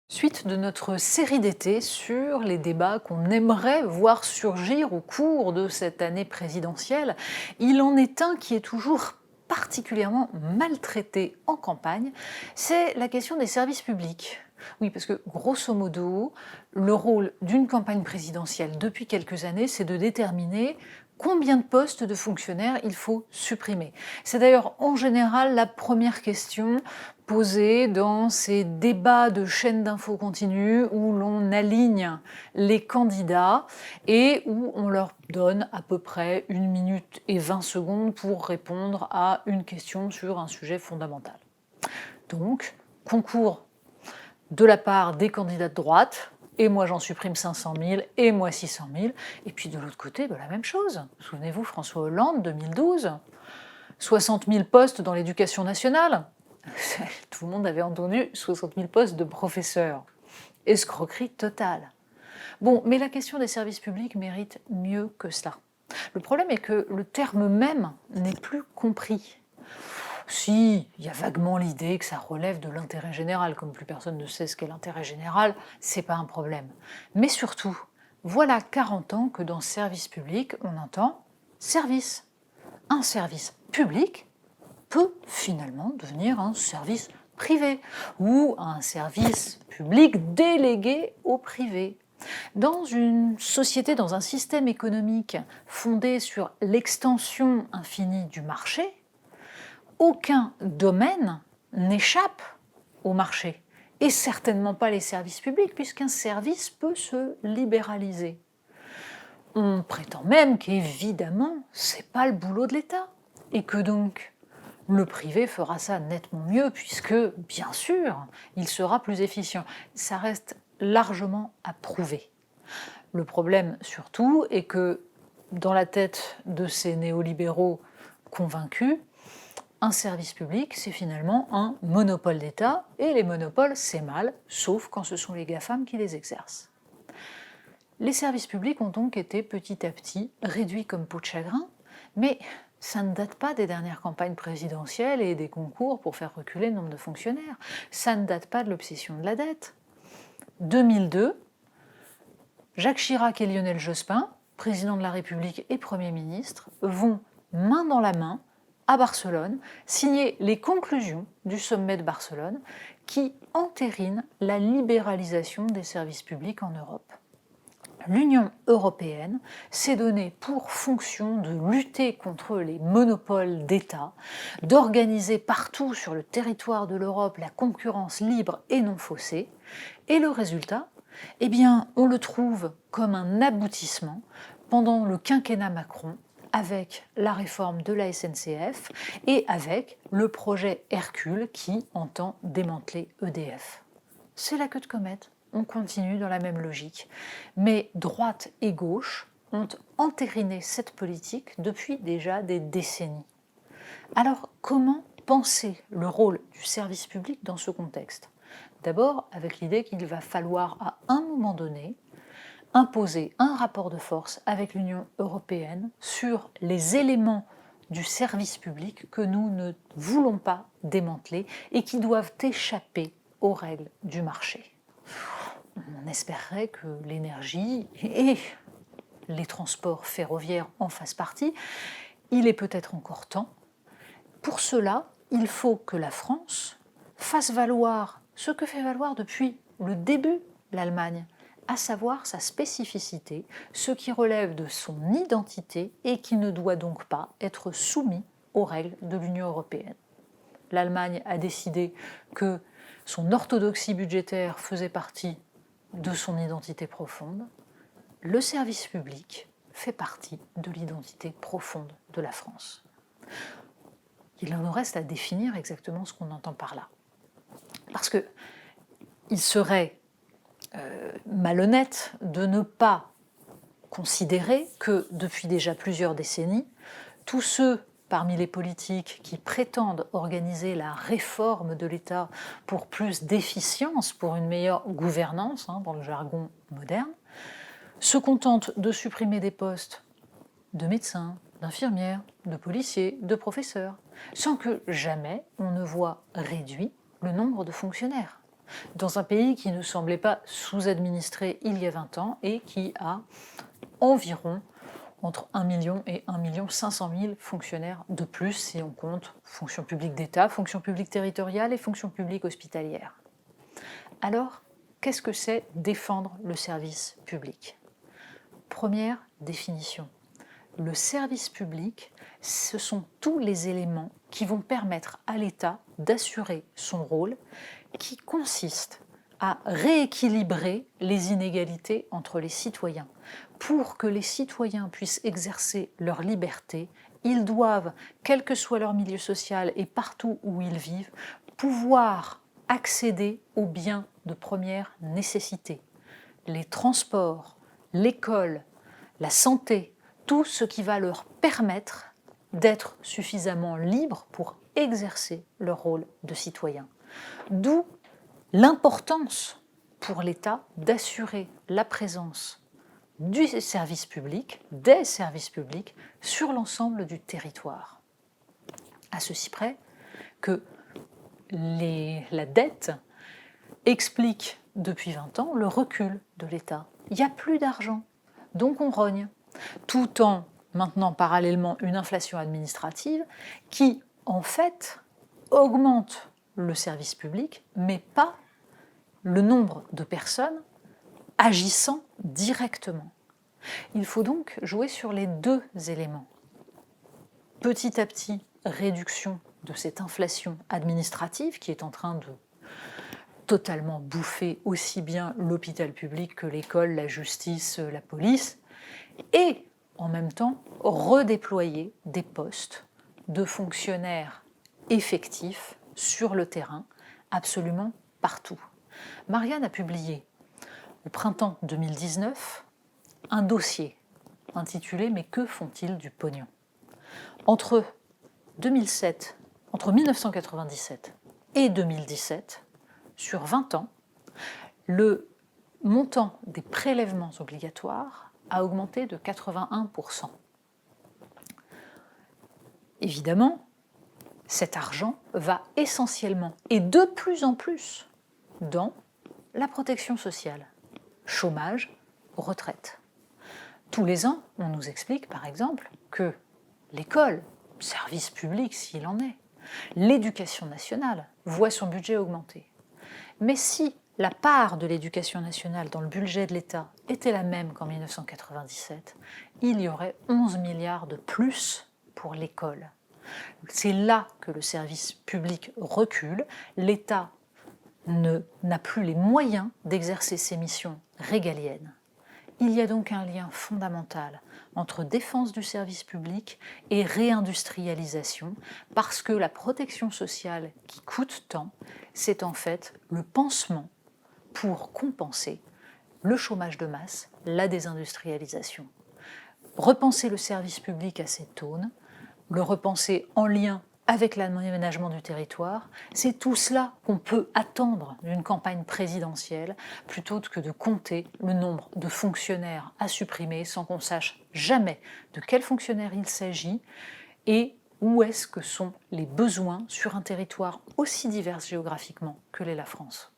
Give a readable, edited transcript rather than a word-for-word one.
Suite de notre série d'été sur les débats qu'on aimerait voir surgir au cours de cette année présidentielle, il en est un qui est toujours particulièrement maltraité en campagne, c'est la question des services publics. Oui, parce que grosso modo, le rôle d'une campagne présidentielle depuis quelques années, c'est de déterminer combien de postes de fonctionnaires il faut supprimer. C'est d'ailleurs en général la première question posée dans ces débats de chaînes d'infos continues où l'on aligne les candidats et où on leur donne à peu près 1 minute et 20 secondes pour répondre à une question sur un sujet fondamental. Donc, concours de la part des candidats de droite, et moi j'en supprime 500 000, et moi 600 000, et puis de l'autre côté, la même chose. Souvenez-vous, François Hollande, 2012, 60 000 postes dans l'éducation nationale. Tout le monde avait entendu 60 000 postes de professeurs. Escroquerie totale. Bon, mais la question des services publics mérite mieux que cela. Le problème est que le terme même n'est plus compris. Si, il y a vaguement l'idée que ça relève de l'intérêt général, comme plus personne ne sait ce qu'est l'intérêt général, c'est pas un problème. Mais surtout, voilà 40 ans que dans service public, on entend service. Un service public peut finalement devenir un service privé ou un service public délégué au privé. Dans une société, dans un système économique fondé sur l'extension infinie du marché, aucun domaine n'échappe au marché, et certainement pas les services publics, puisqu'un service peut se libéraliser. On prétend même qu'évidemment, c'est pas le boulot de l'État, et que donc le privé fera ça nettement mieux, puisque, bien sûr, il sera plus efficient. Ça reste largement à prouver. Le problème, surtout, est que dans la tête de ces néolibéraux convaincus, un service public, c'est finalement un monopole d'État, et les monopoles, c'est mal, sauf quand ce sont les GAFAM qui les exercent. Les services publics ont donc été petit à petit réduits comme peau de chagrin, mais ça ne date pas des dernières campagnes présidentielles et des concours pour faire reculer le nombre de fonctionnaires. Ça ne date pas de l'obsession de la dette. 2002, Jacques Chirac et Lionel Jospin, président de la République et Premier ministre, vont main dans la main à Barcelone, signer les conclusions du sommet de Barcelone qui entérinent la libéralisation des services publics en Europe. L'Union européenne s'est donnée pour fonction de lutter contre les monopoles d'État, d'organiser partout sur le territoire de l'Europe la concurrence libre et non faussée, et le résultat, eh bien, on le trouve comme un aboutissement pendant le quinquennat Macron, avec la réforme de la SNCF et avec le projet Hercule qui entend démanteler EDF. C'est la queue de comète, on continue dans la même logique. Mais droite et gauche ont entériné cette politique depuis déjà des décennies. Alors comment penser le rôle du service public dans ce contexte ? D'abord avec l'idée qu'il va falloir à un moment donné imposer un rapport de force avec l'Union européenne sur les éléments du service public que nous ne voulons pas démanteler et qui doivent échapper aux règles du marché. On espérerait que l'énergie et les transports ferroviaires en fassent partie. Il est peut-être encore temps. Pour cela, il faut que la France fasse valoir ce que fait valoir depuis le début l'Allemagne, à savoir sa spécificité, ce qui relève de son identité et qui ne doit donc pas être soumis aux règles de l'Union européenne. L'Allemagne a décidé que son orthodoxie budgétaire faisait partie de son identité profonde. Le service public fait partie de l'identité profonde de la France. Il en nous reste à définir exactement ce qu'on entend par là. Parce qu'il serait malhonnête de ne pas considérer que depuis déjà plusieurs décennies, tous ceux parmi les politiques qui prétendent organiser la réforme de l'État pour plus d'efficience, pour une meilleure gouvernance, dans le jargon moderne, se contentent de supprimer des postes de médecins, d'infirmières, de policiers, de professeurs, sans que jamais on ne voit réduit le nombre de fonctionnaires. dans un pays qui ne semblait pas sous-administré il y a 20 ans et qui a environ entre 1 million et 1,5 million fonctionnaires de plus si on compte fonction publique d'État, fonction publique territoriale et fonction publique hospitalière. Alors, qu'est-ce que c'est défendre le service public? Première définition. Le service public, ce sont tous les éléments qui vont permettre à l'État d'assurer son rôle, qui consiste à rééquilibrer les inégalités entre les citoyens. Pour que les citoyens puissent exercer leur liberté, ils doivent, quel que soit leur milieu social et partout où ils vivent, pouvoir accéder aux biens de première nécessité. Les transports, l'école, la santé, tout ce qui va leur permettre d'être suffisamment libres pour exercer leur rôle de citoyen. D'où l'importance pour l'État d'assurer la présence du service public, des services publics, sur l'ensemble du territoire. À ceci près que la dette explique depuis 20 ans le recul de l'État. Il n'y a plus d'argent, donc on rogne, tout en maintenant parallèlement une inflation administrative qui, en fait, augmente le service public, mais pas le nombre de personnes agissant directement. Il faut donc jouer sur les deux éléments. Petit à petit, réduction de cette inflation administrative qui est en train de totalement bouffer aussi bien l'hôpital public que l'école, la justice, la police, et en même temps redéployer des postes de fonctionnaires effectifs sur le terrain, absolument partout. Marianne a publié au printemps 2019 un dossier intitulé « Mais que font-ils du pognon ?» Entre 1997 et 2017, sur 20 ans, le montant des prélèvements obligatoires a augmenté de 81%. Évidemment, cet argent va essentiellement et de plus en plus dans la protection sociale, chômage, retraite. Tous les ans, on nous explique par exemple que l'école, service public s'il en est, l'éducation nationale voit son budget augmenter. Mais si la part de l'éducation nationale dans le budget de l'État était la même qu'en 1997, il y aurait 11 milliards de plus pour l'école. C'est là que le service public recule. L'État n'a plus les moyens d'exercer ses missions régaliennes. Il y a donc un lien fondamental entre défense du service public et réindustrialisation, parce que la protection sociale qui coûte tant, c'est en fait le pansement pour compenser le chômage de masse, la désindustrialisation. Repenser le service public à cette aune, le repenser en lien avec l'aménagement du territoire, c'est tout cela qu'on peut attendre d'une campagne présidentielle, plutôt que de compter le nombre de fonctionnaires à supprimer sans qu'on sache jamais de quels fonctionnaires il s'agit et où est-ce que sont les besoins sur un territoire aussi divers géographiquement que l'est la France.